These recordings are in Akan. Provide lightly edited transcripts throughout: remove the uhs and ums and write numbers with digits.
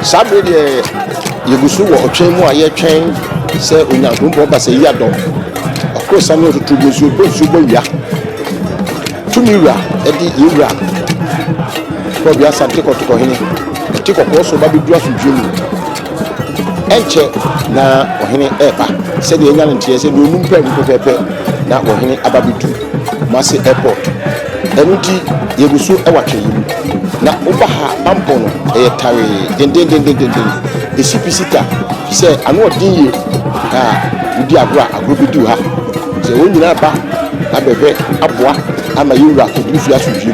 Sabre de Yegusu or Chemo, I train, say, when I don't go as a yado. Of course, I know to do this, you go to ya. To Mira, Eddie Ira. Probably as I take out to Kohini. Take a course of Baby Dress with Jimmy. Enche na Ohini Eba. Said the young tears and you move pepe. Now Ohini Ababitu. Masi Airport. Enuti Yegusu Ewache. Na Ubaha Bampono, a tari, den. The CPCita say, I know dingy. Udiagra, a group do her. Say, when you are back, I be Abwa, I'm a Yura, to do fias with you.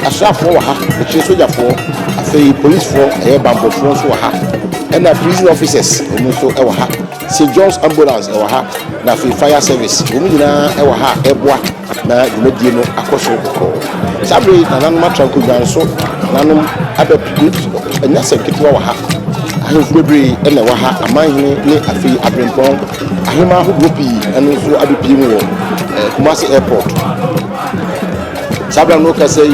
A staff for her, a soldier for, a police for, a bamboo for her, and a prison officers, also our ha. St. John's ambulance, our ha, na fire service, Umina, our ha, Ebwa, na Medino, Akoso. Sabri, Nanama Tranquil, so Nanum Abbey, and that's a Kitwa ha. I have February and a waha, a mine near a fee Abrimpong, a Hima Hupi, and also Abbey Pimo, Kumasi Airport. Sabra Noka say,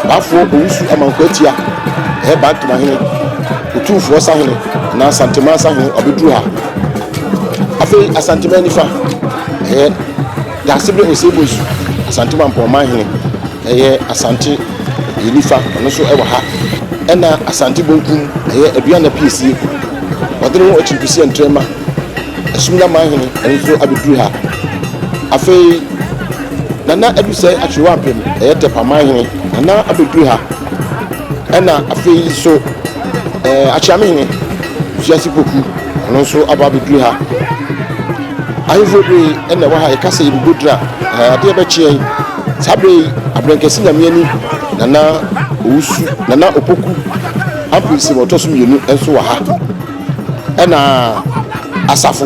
Bafo, Usu among Kotia, head back to my hand, Otumfour Osei Tutu, now Santimasa, Obidruha. I feel a Santimanifa, head, Dasibri Osebus, Santiman for my hand, a Santi, Elifa, and also Ewaha. Ena asante bonkum aduana PC wadere wo HPC entrema asumna mahene enso abedru ha afei nana adusai atwewa apem tepa mahene nana abedru ha ena afei so achiamehene fiasi poku onso ababedru ha ayivode ena wa ha ekasa ibudra ade be chie sabre abrenkesi nyamiani nana Usu nana opoku ampisi motosu mienu enso wa ha ena asafo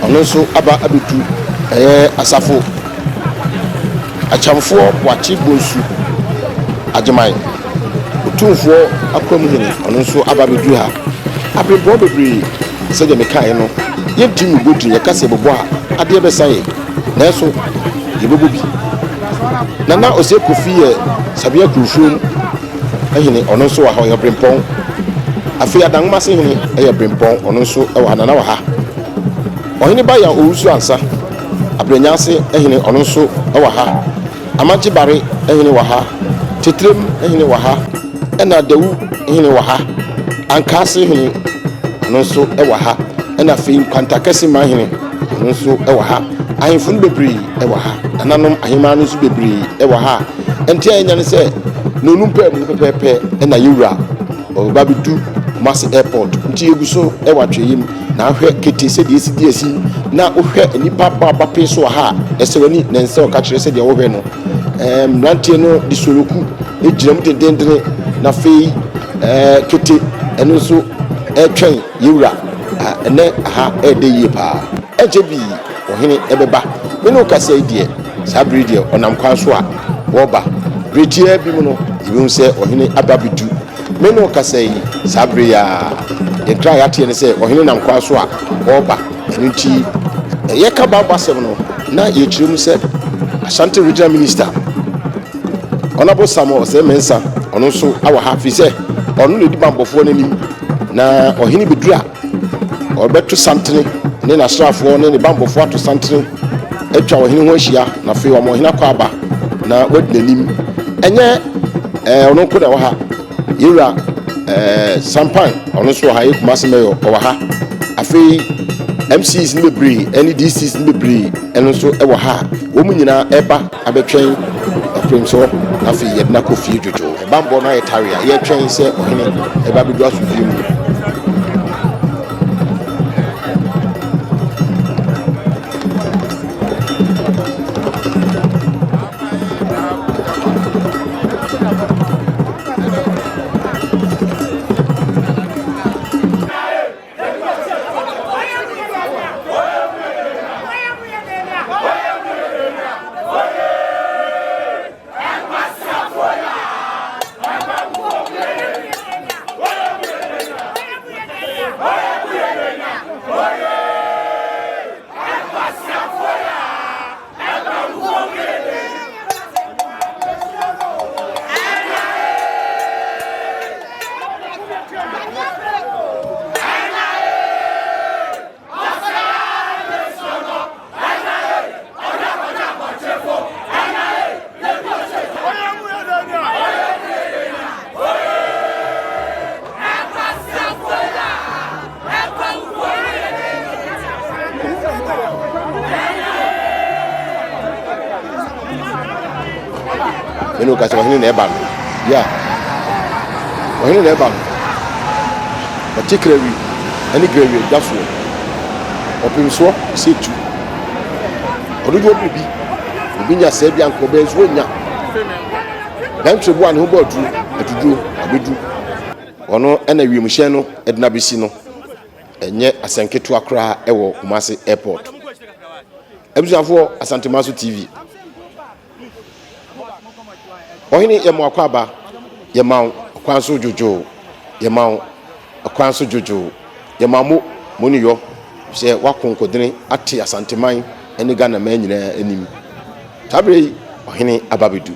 ono nso aba abetu asafo achamfo wachi bonsu ajeman Otumfour akwamuhene ono nso aba bedu ha abrebo bebre se de mekai no yentimu bodri yakase bobo a ade be san na enso yebobo bi nana ose kofi sabia kurufum ehine ono nso wa ha ya brempon afi adanma se hine ya brempon ono nso e wa nana wa ha ohine ba ya owusu ansa abranyase ehine ono nso e wa ha amanchi bare ehine wa ha titrem ehine wa ha ena dawu ehine wa ha ankase ehine ono nso e wa ha ena fi kwantakasi ma ehine ono nso e wa ha ahimfun bebri e wa ha nananom ahima no nso bebri e wa ha enti anyane se no numpa mu pepepe na yura obabidu Kumasi Airport nti yeguso e watweyim na ahwe kete se de esi na ohwe nipa baba peso ha esewani na nse oka kire se de wo hwe no mrantie no disoroku egiram dendendre na fei kete eno so etwen yura ene ha ede yie pa ejebi ohene ebeba me no kasa idie sabri die onam kwanso a woba retie bi mu no ibi nse ohene ababidu me no kasa yi sabri ya de try atie ne se ohene nam kwanso a woba nti ye ka baba sem no na ye kiremu se ashanti regional minister Honorable Samuel se mensa ono so awa ha fi se ono le di bambofo nanim na ohene bedura obeto santene ne na srafo ne bambofo ato santene etwa ohene ho ahia na fe wa mohena kwa aba na wadinanim enye ono ko da wa ha yura sampan ono so ha Kumasi mayor o wa ha afi MCs ni bebre NDCs ni bebre eno so e wa ha wo mu nyina eba abetwen afrem so afi yedna ko fie jojo bambo na etaria ye twen se ohene eba bedu aso fie mu menu ka se ɔhene na ɛba no ya ɔhene na ɛba no particularly any grawie dafo ɔpemsoɔ sɛ tu ɔdodo bibi obi nya sɛ bia nkɔ bɛ nso nya gantwe bo a ne ho bɔ atuduo abedu ɔno ɛna wiemhyɛn no ɛdina besi no ɛnyɛ asɛnketo akora ɛwɔ kumasi airport ebusuafo asante maso tv ɔhene yɛ mo akwaba yɛ ma kwanso jojo yɛ ma kwanso jojo yɛ ma mo niyo sɛ wakonkodene ate asanteman ɛne Ghana man nyinaa anim tabre ɔhene ababedu